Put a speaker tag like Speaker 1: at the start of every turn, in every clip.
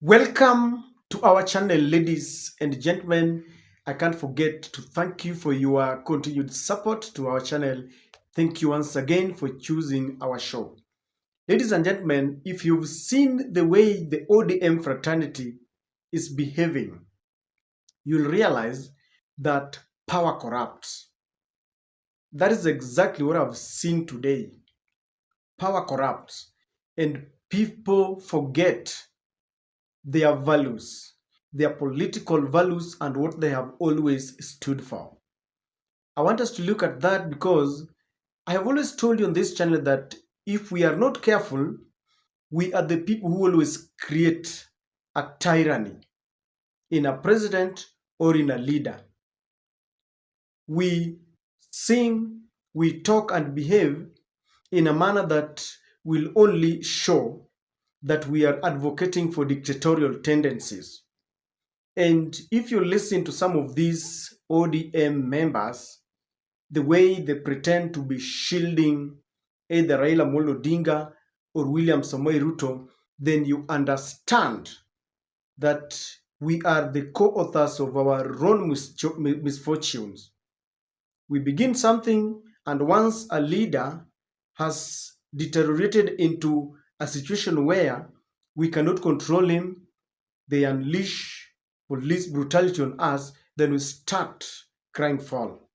Speaker 1: Welcome to our channel, ladies and gentlemen. I can't forget to thank you for your continued support to our channel. Thank you once again for choosing our show. Ladies and gentlemen, if you've seen the way the ODM fraternity is behaving, you'll realize that power corrupts. That is exactly what I've seen today. Power corrupts, and people forget their values, their political values, and what they have always stood for. I want us to look at that because I have always told you on this channel that if we are not careful, we are the people who always create a tyranny in a president or in a leader. We sing, we talk, and behave in a manner that will only show that we are advocating for dictatorial tendencies. And if you listen to some of these ODM members, the way they pretend to be shielding either Raila Amolo Odinga or William Samoei Ruto, then you understand that we are the co-authors of our own misfortunes. We begin something, and once a leader has deteriorated into a situation where we cannot control him, they unleash police brutality on us, then we start crying foul.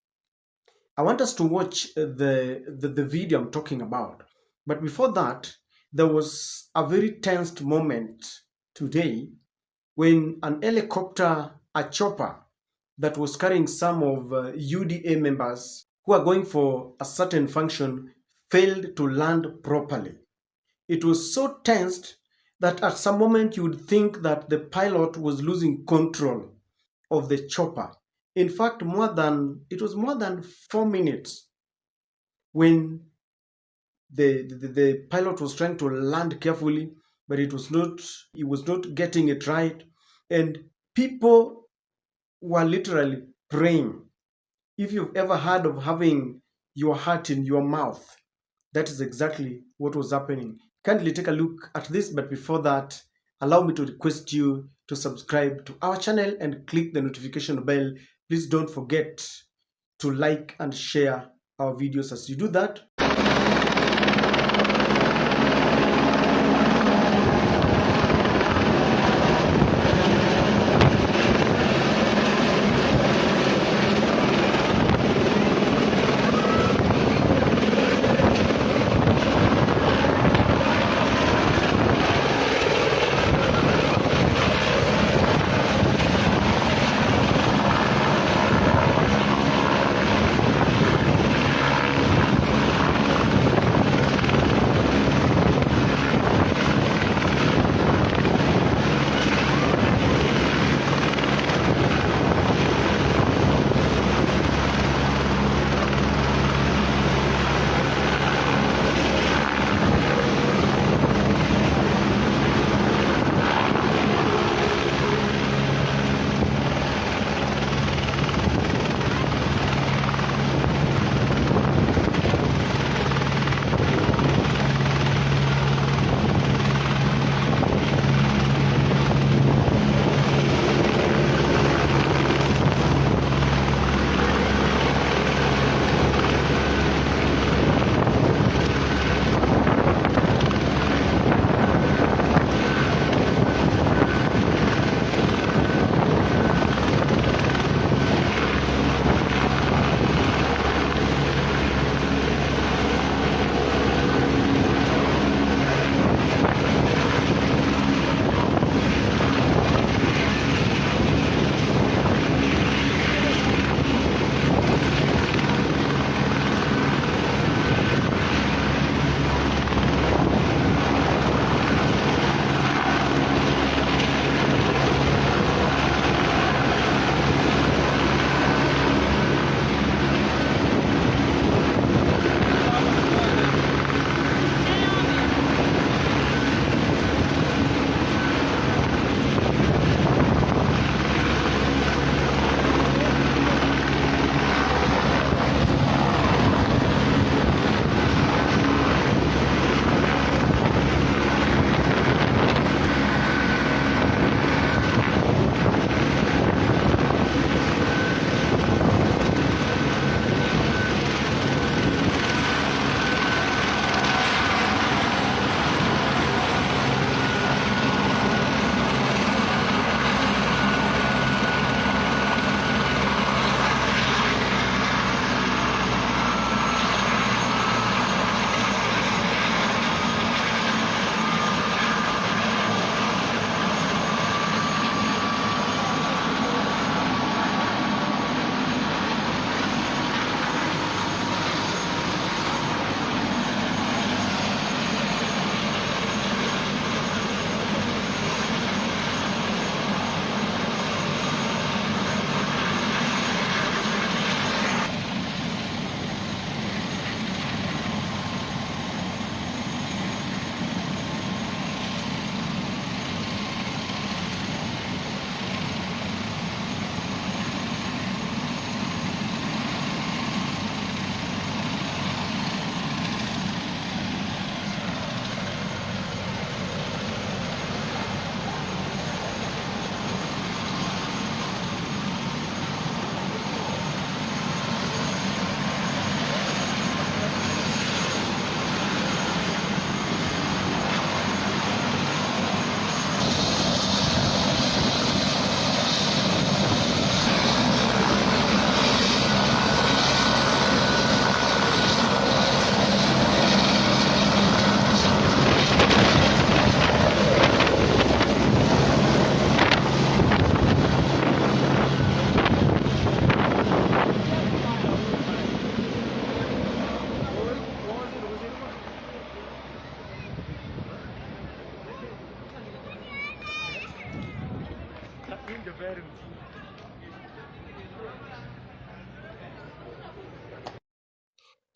Speaker 1: I want us to watch the video I'm talking about. But before that, there was a very tensed moment today when an helicopter, a chopper that was carrying some of UDA members who are going for a certain function, failed to land properly. It was so tensed that at some moment you would think that the pilot was losing control of the chopper. In fact, it was more than 4 minutes when the pilot was trying to land carefully, but he was not getting it right. And people were literally praying. If you've ever heard of having your heart in your mouth, that is exactly what was happening. Kindly take a look at this, but before that, allow me to request you to subscribe to our channel and click the notification bell. Please don't forget to like and share our videos. As you do that,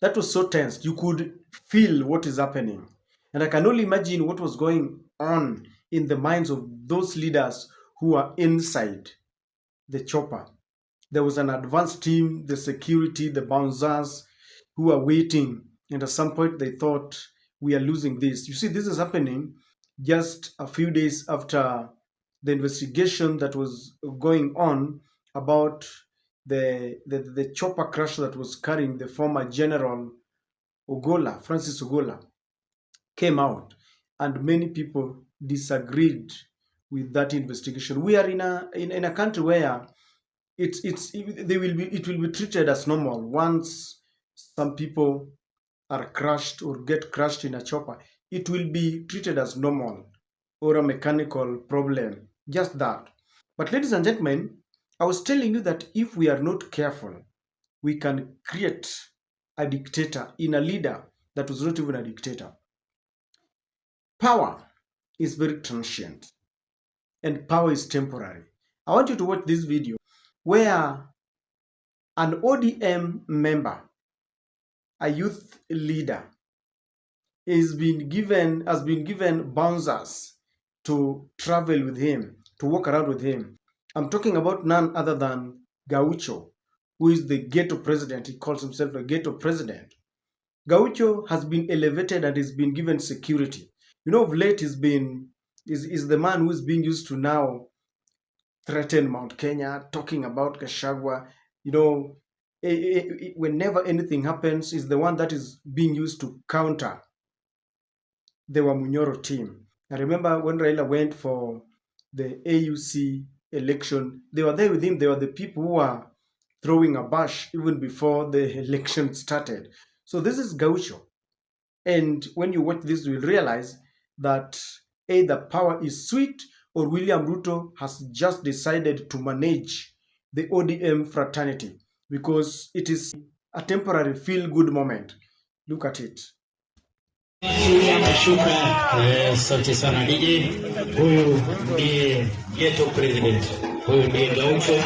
Speaker 1: That was so tense. You could feel what is happening. And I can only imagine what was going on in the minds of those leaders who are inside the chopper. There was an advanced team, the security, the bouncers who are waiting. And at some point, they thought, we are losing this. You see, this is happening just a few days after the investigation that was going on about the chopper crash that was carrying the former General Ogola, Francis Ogola, came out, and many people disagreed with that investigation. We are in a country where it will be treated as normal once some people are crushed or get crushed in a chopper. It will be treated as normal or a mechanical problem, just that. But ladies and gentlemen, I was telling you that if we are not careful, we can create a dictator in a leader that was not even a dictator. Power is very transient and power is temporary. I want you to watch this video where an ODM member, a youth leader, has been given bouncers to travel with him, to walk around with him. I'm talking about none other than Gaucho, who is the ghetto president. He calls himself a ghetto president. Gaucho has been elevated and has been given security. You know, of late is the man who is being used to now threaten Mount Kenya, talking about Gachagua. You know, whenever anything happens, is the one that is being used to counter the Wamunyoro team. I remember when Raila went for the AUC election, they were there with him. They were the people who were throwing a bash even before the election started. So this is Gaucho. And when you watch this, you will realize that either power is sweet or William Ruto has just decided to manage the ODM fraternity because it is a temporary feel-good moment. Look at it.
Speaker 2: Asante sana DJ. Huyu ndiye ghetto president, huyu ndiye Gaucho.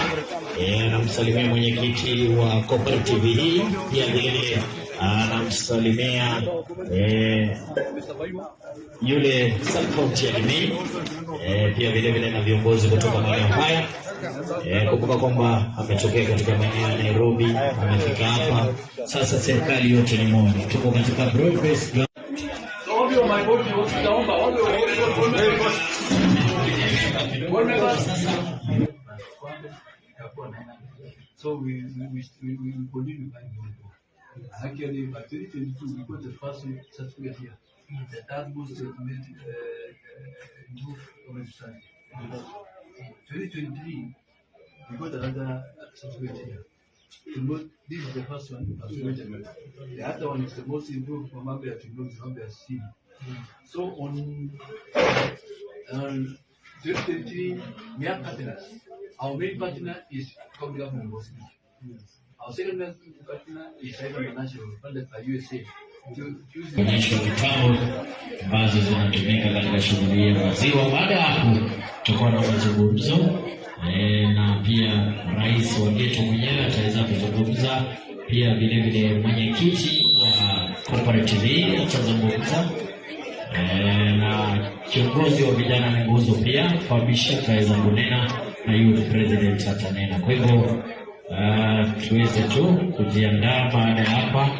Speaker 2: Anamsalimia mwenyekiti wa cooperative hii, pia vilevile anamsalimia yule support ya jamii, pia vilevile na viongozi kutoka maeneo haya. Kumbuka kwamba ametokea katika maeneo ya Nairobi, amefika hapa. Sasa serikali yote ni moja. Tuko katika broad-based
Speaker 3: so we continue actually by 2022 we got the first certificate here. That was the move of 2023 we got another certificate here. This is the first one. The other one is the most improved from Mambia to Mambia City. So on 2023, we have partners. Our main partner is Public Government Mosque. Our second partner is National, funded by USA.
Speaker 2: Onyesho mitambo ambazo zinatumika katika shughuli ya maziwa. Baada ya hapo tutakuwa na mazungumzo na pia rais wa ghetto mwenyewe ataweza kuzungumza, pia vile vile mwenyekiti wa cooperative hii atazungumza, na kiongozi wa vijana na nguzo pia Fabisha ataweza kunena na youth president atanena. Kwa hivyo tuweze tu kujiandaa. Baada ya hapa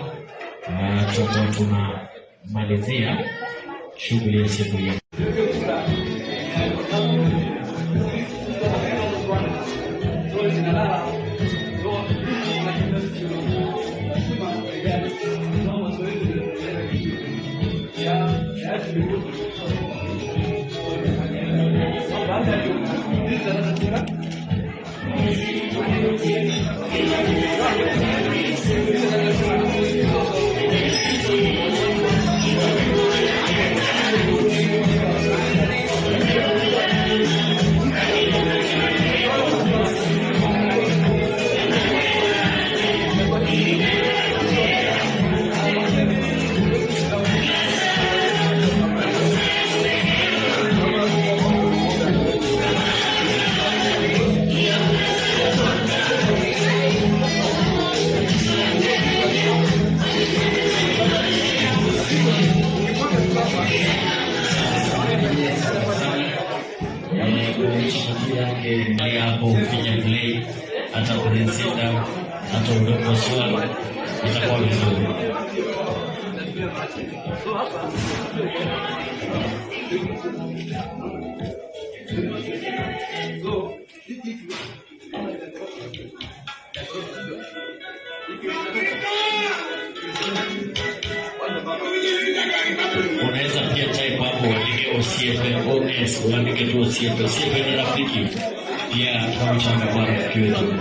Speaker 2: tutakuwa tunamalizia shughuli ya siku hii. Kwa yake hapo kwenye play hata kunisida hata udogo swali itakuwa vizuri. Unaweza pia type hapo uandike OCFOS, uandike tu OCFOS ni rafiki pia tunamchanga kwa rafiki wetu.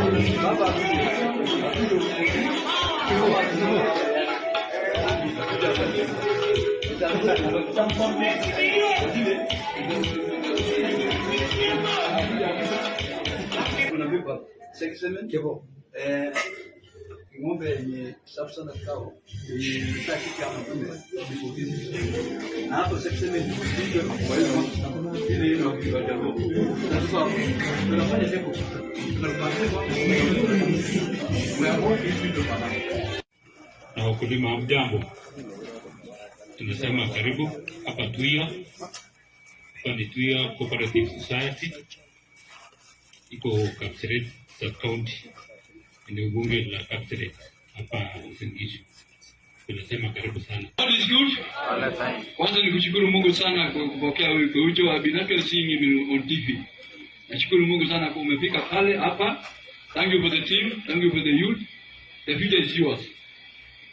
Speaker 3: Ng'ombe yenye safi sana kao saki kama ng'ombe na hapo section ni kwa hiyo ile ile kwa jambo na sababu tunafanya hapo
Speaker 4: na wakulima hamjambo, tunasema karibu hapa Tuia. Hapa ni Tuia Cooperative Society, iko Kapseret County, eneo bunge la Kapseret hapa Usingishu. Tunasema karibu sana. Kwanza nikushukuru Mungu sana kwa kupokea wewe Gaucho. I've been actually seeing you on TV. Nashukuru Mungu sana kwa umefika pale hapa. Thank you for the team, thank you for the youth. The future is yours.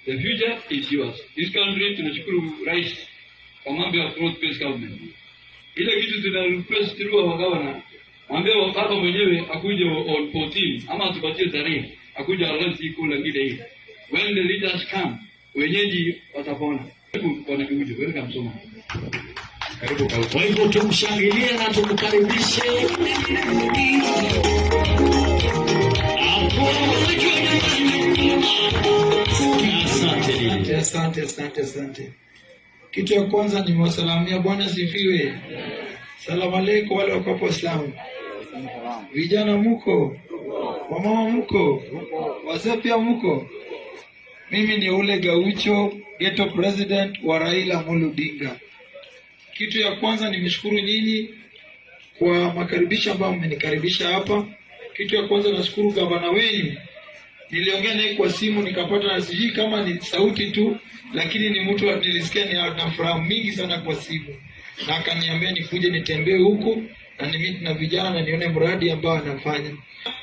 Speaker 4: The future is yours. This country tunashukuru Rais kwa mambo ya broad-based government. Ile kitu tuna request through our governor, mwambie baba mwenyewe akuje on 14 ama tupatie tarehe akuje alezi kula ngine hii. When the leaders come, wenyeji watapona. Kuna kiujo, welcome so much. Karibu kwa.
Speaker 2: Kwa hivyo tumshangilie na tumkaribishe.
Speaker 5: Asante. Kitu ya kwanza nimewasalamia, Bwana sifiwe. Salamu alaykum wale wako hapo Islamu. Vijana mko? Wamama mko? Wazee pia mko? Mimi ni ule Gaucho, ghetto president wa Raila Amolo Odinga. Kitu ya kwanza nimeshukuru nyinyi kwa makaribisho ambayo mmenikaribisha hapa. Kitu ya kwanza nashukuru gavana wenu. Niliongea naye kwa simu nikapata sijui kama ni sauti tu, lakini ni mtu nilisikia na furaha mingi sana kwa simu. Na akaniambia nikuje nitembee huko na nimit na vijana na nione mradi ambao anafanya.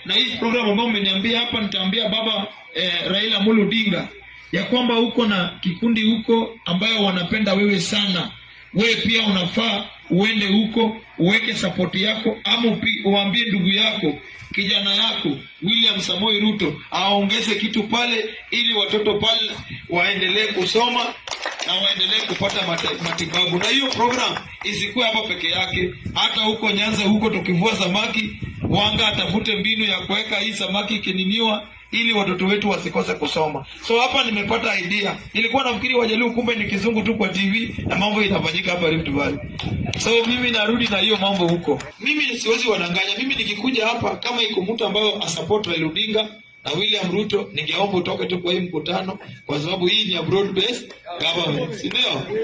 Speaker 5: Na hii program ambayo umeniambia hapa nitaambia baba Raila Amolo Odinga ya kwamba uko na kikundi huko ambayo wanapenda wewe sana. Wewe pia unafaa uende huko uweke support yako, ama uambie ndugu yako kijana yako William Samoei Ruto aongeze kitu pale ili watoto pale waendelee kusoma na waendelee kupata matibabu. Na hiyo program isikuwe hapa peke yake, hata huko Nyanza huko tukivua samaki, Wanga atafute mbinu ya kuweka hii samaki kininiwa ili watoto wetu wasikose kusoma. So hapa nimepata idea. Nilikuwa nafikiri Wajaluo, kumbe ni kizungu tu kwa TV na mambo inafanyika hapa Rift Valley. So mimi narudi na hiyo mambo huko. Mimi siwezi wadanganya. Mimi nikikuja hapa kama iko mtu ambaye asupport Raila Odinga na William Ruto, ningeomba utoke tu kwa hii mkutano kwa sababu hii ni a broad based government. Si ndio?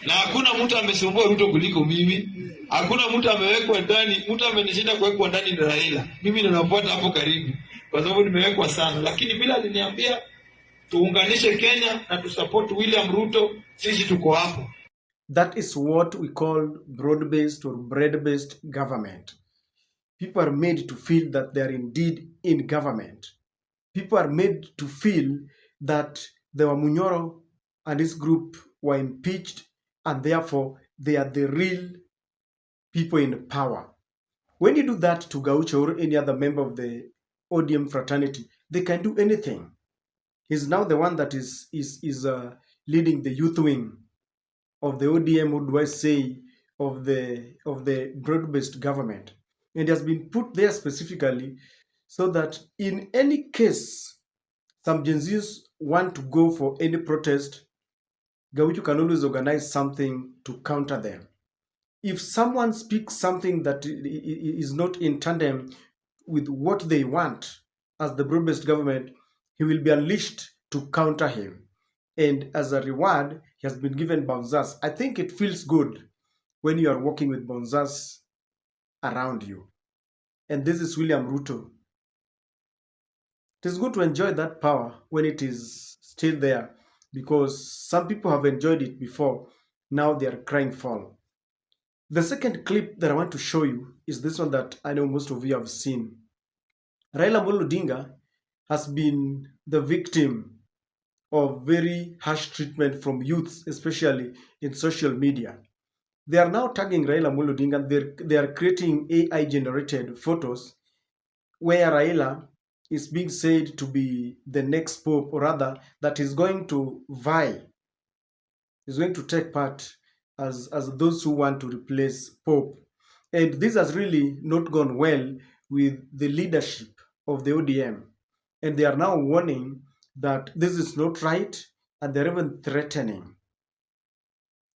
Speaker 5: Na hakuna mtu amesumbua Ruto kuliko mimi. Hakuna mtu amewekwa ndani, mtu amenishinda kuwekwa ndani ni Raila. Mimi ninafuata hapo karibu kwa sababu nimewekwa sana, lakini bila aliniambia tuunganishe Kenya na tusupport William Ruto, sisi tuko hapo.
Speaker 1: That is what we call broad-based or bread-based government. People are made to feel that they are indeed in government. People are made to feel that the Wamunyoro and his group were impeached and therefore they are the real people in power. When you do that to Gaucho or any other member of the ODM fraternity, they can do anything. He's now the one that is leading the youth wing of the ODM, what do I say, of the broad-based government. And it has been put there specifically so that in any case some Gen Zs want to go for any protest, Gaucho can always organize something to counter them. If someone speaks something that is not in tandem with what they want as the broad-based government, he will be unleashed to counter him. And as a reward, he has been given bonzas. I think it feels good when you are working with bonzas around you. And this is William Ruto. It is good to enjoy that power when it is still there, because some people have enjoyed it before. Now they are crying foul. The second clip that I want to show you is this one that I know most of you have seen. Raila Amolo Odinga has been the victim of very harsh treatment from youths, especially in social media. They are now tagging Raila Amolo Odinga. They are creating AI generated photos where Raila is being said to be the next pope, or rather that is going to vie, is going to take part as those who want to replace pope. And this has really not gone well with the leadership of the ODM. And they are now warning that this is not right, and they're even threatening.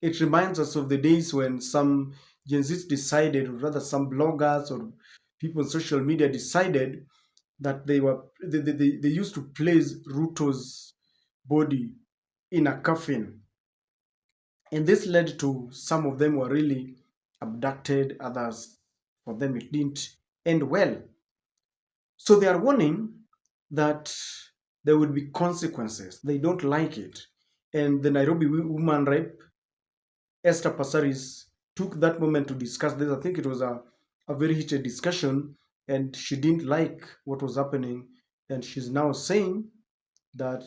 Speaker 1: It reminds us of the days when some Gen Zs decided, or rather some bloggers or people on social media decided that they used to place Ruto's body in a coffin. And this led to some of them were really abducted, others, for them, it didn't end well. So they are warning that there will be consequences. They don't like it. And the Nairobi woman rep, Esther Passaris, took that moment to discuss this. I think it was a very heated discussion, and she didn't like what was happening. And she's now saying that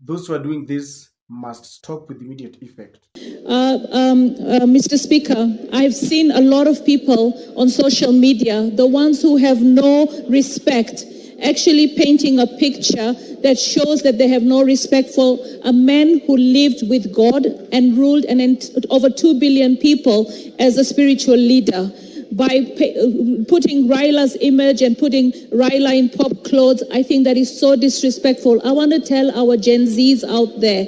Speaker 1: those who are doing this must stop with immediate effect.
Speaker 6: Mr. Speaker, I've seen a lot of people on social media, the ones who have no respect, actually painting a picture that shows that they have no respect for a man who lived with God and ruled over 2 billion people as a spiritual leader. By putting Raila's image and putting Raila in pop clothes, I think that is so disrespectful. I want to tell our Gen Zs out there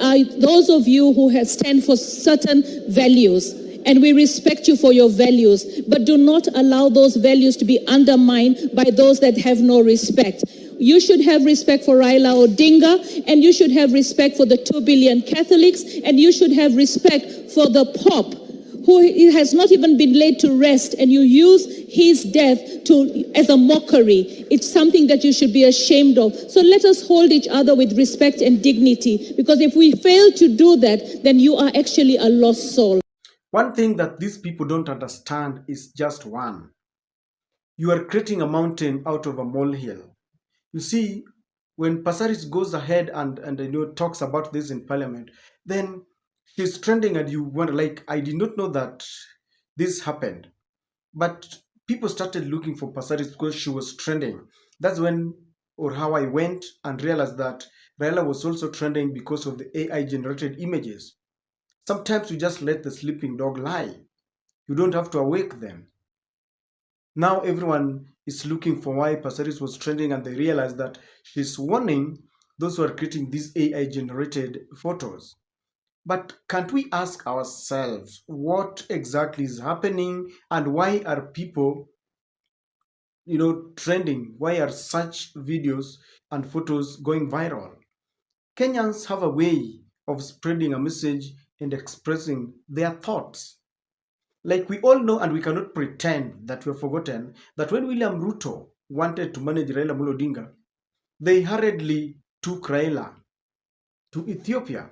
Speaker 6: are those of you who stand for certain values, and we respect you for your values, but do not allow those values to be undermined by those that have no respect. You should have respect for Raila Odinga, and you should have respect for the 2 billion Catholics, and you should have respect for the Pope, who has not even been laid to rest, and you use his death as a mockery. It's something that you should be ashamed of. So let us hold each other with respect and dignity, because if we fail to do that, then you are actually a lost soul.
Speaker 1: One thing that these people don't understand is just one. You are creating a mountain out of a molehill. You see, when Passaris goes ahead and talks about this in parliament, then she's trending, and you wonder, like, I did not know that this happened. But people started looking for Passaris because she was trending. That's when, or how I went and realized that Raila was also trending because of the AI generated images. Sometimes you just let the sleeping dog lie. You don't have to awake them. Now everyone is looking for why Passaris was trending, and they realize that she's warning those who are creating these AI generated photos. But can't we ask ourselves what exactly is happening, and why are people, trending? Why are such videos and photos going viral? Kenyans have a way of spreading a message and expressing their thoughts. Like we all know, and we cannot pretend that we have forgotten, that when William Ruto wanted to manage Raila Amolo Odinga, they hurriedly took Raila to Ethiopia.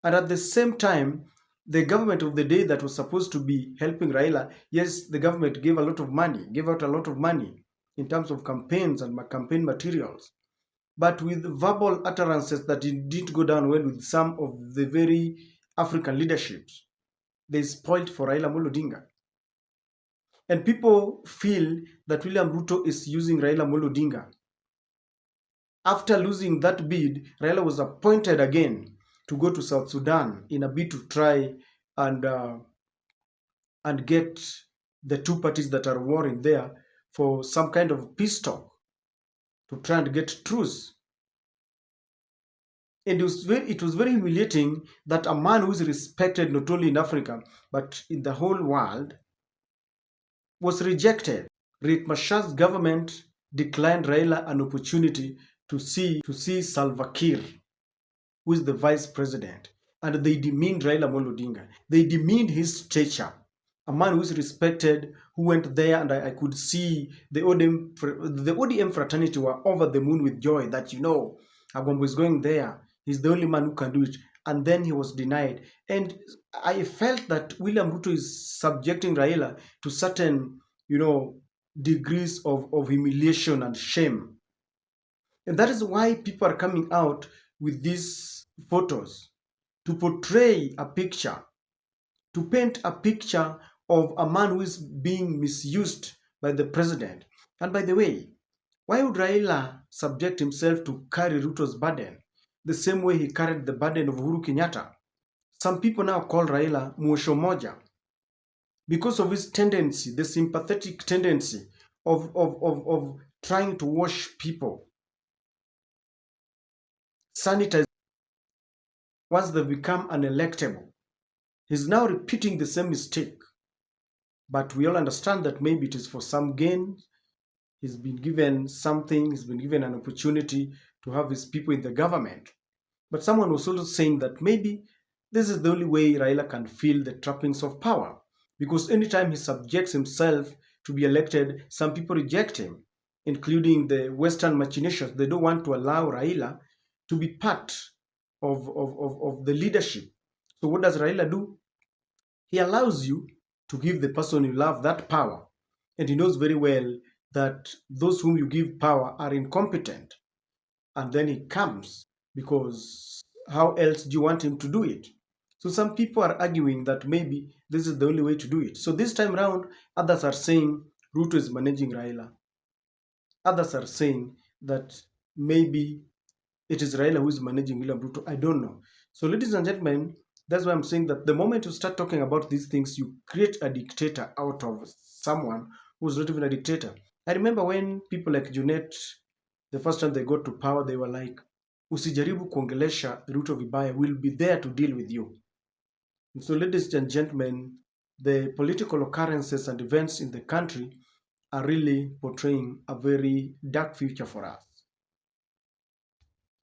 Speaker 1: And at the same time, the government of the day that was supposed to be helping Raila, yes, the government gave out a lot of money in terms of campaigns and campaign materials. But with verbal utterances that didn't go down well with some of the very African leaderships, they spoiled for Raila Amolo Odinga. And people feel that William Ruto is using Raila Amolo Odinga. After losing that bid, Raila was appointed again to go to South Sudan in a bid to try and get the two parties that are warring there for some kind of peace talk, to try and get truce. And it was very humiliating that a man who is respected not only in Africa but in the whole world was rejected. Riek Machar's government declined Raila an opportunity to see Salva Kiir, who is the vice president, and they demeaned Raila Amolo Odinga. They demeaned his stature a man who is respected, who went there, and I could see the ODM fraternity were over the moon with joy that, Agombo is going there. He's the only man who can do it. And then he was denied. And I felt that William Ruto is subjecting Raila to certain, degrees of humiliation and shame. And that is why people are coming out with these photos to portray a picture, to paint a picture of a man who is being misused by the president. And by the way, why would Raila subject himself to carry Ruto's burden the same way he carried the burden of Uhuru Kenyatta? Some people now call Raila Mwosho Moja because of his tendency, the sympathetic tendency of trying to wash people, sanitize once they become unelectable. He's now repeating the same mistake. But we all understand that maybe it is for some gain. He's been given something, he's been given an opportunity to have his people in the government. But someone was also saying that maybe this is the only way Raila can feel the trappings of power. Because anytime he subjects himself to be elected, some people reject him, including the Western machinations. They don't want to allow Raila to be part of the leadership. So what does Raila do? He allows you to give the person you love that power. And he knows very well that those whom you give power are incompetent. And then he comes, because how else do you want him to do it? So some people are arguing that maybe this is the only way to do it. So this time around, others are saying Ruto is managing Raila. Others are saying that maybe it is Raila who is managing William Ruto. I don't know. So ladies and gentlemen, that's why I'm saying that the moment you start talking about these things, you create a dictator out of someone who's not even a dictator. I remember when people like Junet, the first time they got to power, they were like, usijaribu kuongelesha Ruto vibaya, we'll be there to deal with you. And so ladies and gentlemen, the political occurrences and events in the country are really portraying a very dark future for us.